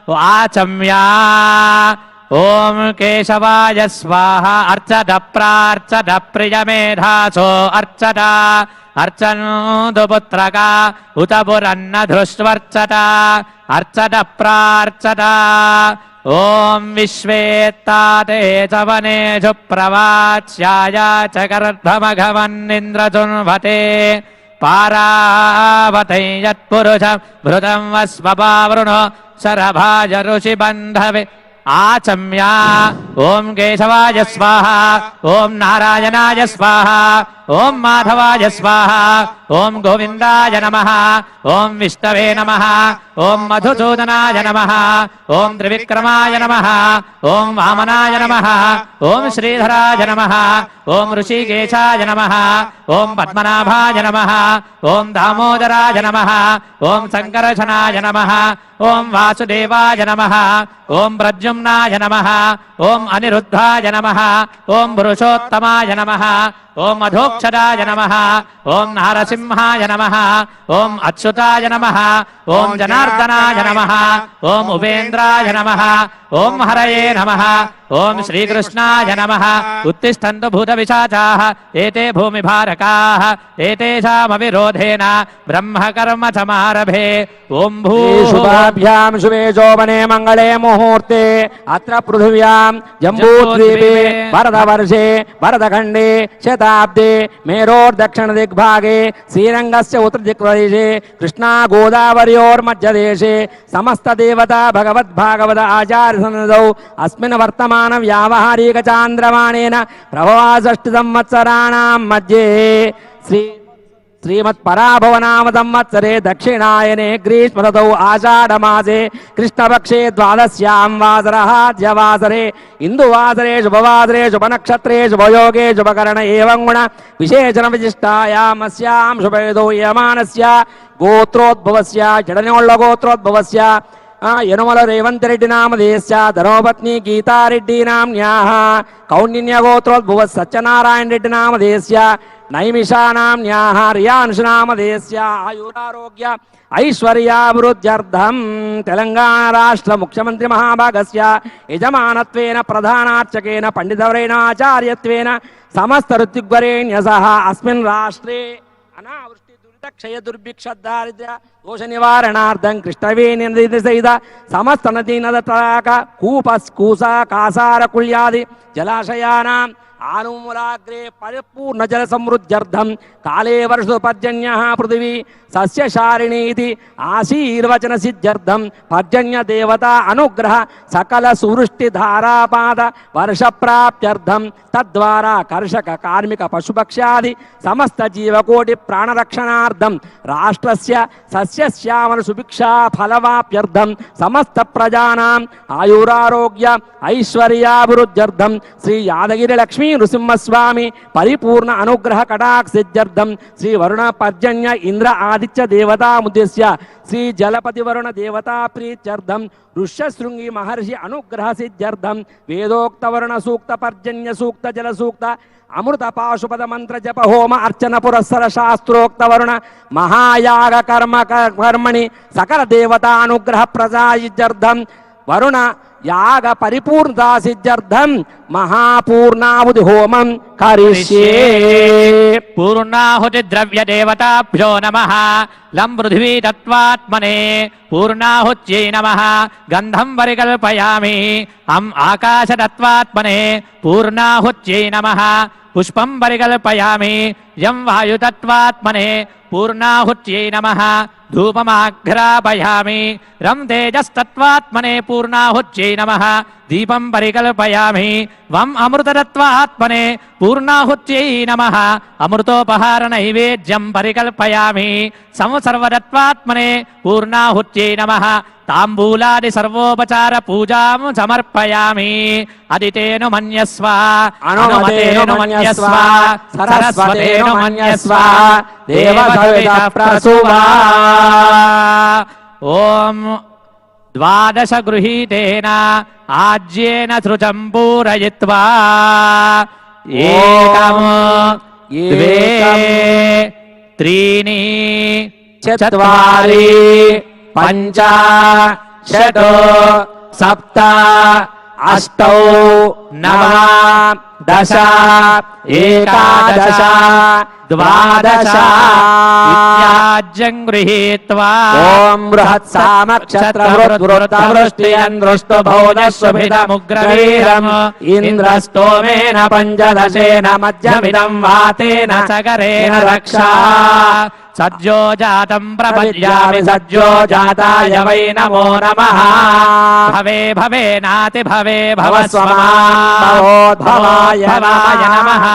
आचम्या ओम केशवाय स्वाहा अर्चत प्रार्चत प्रियमेधासो अर्चत अर्चनोदुपुत्रका उत पुरन्न धृष्वर्चत अर्चत प्रार्चत ओम विश्वेत्ताते चवनेषु प्रवाच्याय च गर्भमघवन्निन्द्रजुन्वते पारावतै यत्पुरुषं भृतं वस्वपावृणो शरभाज ऋषिबन्धवे आचम्या ओम केशवाय स्वाहा ओम नारायणाय स्वाहा ओम माधवाय स्वाहा ओम गोविंदाय नमः ओम विष्णवे नमः ओम मधुसूदनाय नमः ओम त्रिविक्रमाय नमः ओम वामनाय नमः ओम श्रीधराय नमः ओम ऋषिकेशाय नमः ओम पद्मनाभाय नमः ओम दामोदराय नमः ओम संकर्षणाय नमः ओम वासुदेवाय नमः ओम प्रद्युम्नाय नमः ओम अनिरुद्धाय नमः ओम पुरुषोत्तमाय नमः ओम अधोक्षराय नमः ओम नारसिंहाय नमः ओम अच्युताय नमः ओम जनार्दनाय नमः ओम उपेन्द्राय नमः ओम हरये नमः ओम श्रीकृष्णाय नमः उत्तिष्ठन्तु भूतपिशाचाः एते भूमिभारकाः एतेषामविरोधेन ब्रह्मकर्म समारभे ओम शुभाभ्यां शुभे शोभने मंगले मुहूर्ते अत्र पृथिव्यां जम्बूद्वीपे वरदवर्षे वरदखण्डे शताब्दे मेरोर्दक्षिण दिग्भागे श्रीरंगस्य उत्तरदिक्प्रदेशे कृष्णा गोदावर्योर्मध्यदेशे समस्त देवता भगवद्भागवत आचार्य सन्निधौ अस्मिन् वर्तमान व्यावहारिक चान्द्रमाणेन प्रभवाषष्टि संवत्सराणां मध्ये श्रीमत्पराभवनाम संवत्सरे दक्षिणायने ग्रीष्मऋतौ आषाढमासे कृष्णपक्षे द्वादश्यां वासरे इंदुवासरे शुभवासरे शुभनक्षत्रे शुभयोगे शुभकरण एवं गुण विशेषण विशिष्टायामस्यां शुभेदौ यमानस्य गोत्रोद्भवस्य जडनोल्ल गोत्रोद्भवस्य यनुमल रेवंत रेड्डी नामधेयस्य धर्मपत्नी गीतारेड्डी नाम्न्याः कौंडिन्य गोत्रोद्भव सत्यनारायण रेड्डी नामधेयस्य नैमिषा नाम्न्याः रियांश नामधेयस्य आयुरारोग्य ऐश्वर्याभिवृद्ध्यर्थं तेलंगाणा राष्ट्र मुख्यमंत्री महाभागस्य यजमानत्वेन प्रधानार्चकेन पंडितवरेण आचार्यत्वेन समस्त ऋत्विग्वरेण्य सह अस्मिन् राष्ट्रे अनावृष्टि क्षय दुर्भिक्ष दारिद्र्य दोष निवारणार्थं कृष्णवेणी नदी सहित समस्त नदी नद तडाग कूप कूस कासार कुल्यादि जलाशयानां आनुमूलाग्रे परिपूर्ण जल समृद्ध्यर्थं काले वर्षो पर्जन्यः पृथिवी सस्यशारिणी इति आशीर्वचन सिद्ध्यर्थं पर्जन्य देवता अनुग्रह सकल सुवृष्टि धारापात वर्ष प्राप्त्यर्थं तद्वारा कर्षक कार्मिक पशुपक्ष्यादि समस्त जीवकोटि प्राणरक्षणार्थं राष्ट्रस्य सस्यश्यामल सुभिक्षा फलवाप्यर्थं समस्त प्रजानां आयुरारोग्य ऐश्वर्याभिवृद्ध्यर्थं श्री यादगिरि लक्ष्मी नृसिंहस्वामी परिपूर्ण अनुग्रह कटाक्षसिद्ध्यर्थं श्री वरुण पर्जन्य इंद्र आदित्य देवता मुद्देश्य श्री जलपति वरुण देवता प्रीत्यर्थं ऋष्यशृंगी महर्षि अनुग्रह सिद्ध्यर्थं वेदोक्त वरुण सूक्त पर्जन्य सूक्त जल सूक्त अमृत पाशुपद मंत्र जप होम अर्चन पुरस्सर शास्त्रोक्त वरुण महायाग कर्म कर्मणि सकल देवता अनुग्रह प्रसादित्यर्थं वरुण याग परिपूर्णता सिद्ध्यर्थं महापूर्णाहुति होमं करिष्ये। पूर्णाहुति द्रव्य देवताभ्यो नमः लं पृथ्वी तत्त्वात्मने पूर्णाहुत्यै नमः गंधं परिकल्पयामि आकाश तत्त्वात्मने पूर्णाहुत्यै नमः पुष्पं परिकल्पयामि यं वायुतत्त्वात्मने पूर्णाहुत्यै नमः धूपमाघ्रापयामि रं तेजस्तत्त्वात्मने पूर्णाहुत्यै नमः दीपं परिकल्पयामि वं अमृततत्त्वात्मने पूर्णाहुत्यै नमः अमृतोपहार नैवेद्यं परिकल्पयामि संसर्वतत्त्वात्मने पूर्णाहुत्यै नमः तांबूलादि सर्वोपचार पूजां समर्पयामि अदितेनु मन्यस्व अनुमतेनु मन्यस्व सरस्वतेनु मन्यस्व देवसविता प्रसूवा ओम द्वादश गृहीतेन आज्येन श्रुतं पूरयित्वा एकं द्वे त्रीणि चत्वारि पंच षट् सप्त अष्टौ नव दश एकादश द्वादश इत्याज्यं गृहीत्वा ओम बृहत्सामक्षत्रवृत्तुरस्तवृष्टियन्द्रुष्टुभौजस्वभिदमुग्रवीरम् इन्द्रस्तोमेन पञ्चदशेन मध्यमिदं वातेन सगरेण रक्षा सज्जो जातं प्रपद्यामि सज्जो जाताय वै नमो नमः भवे भवे नाति भवे भवस्वमान् भवोद्भवाय नमः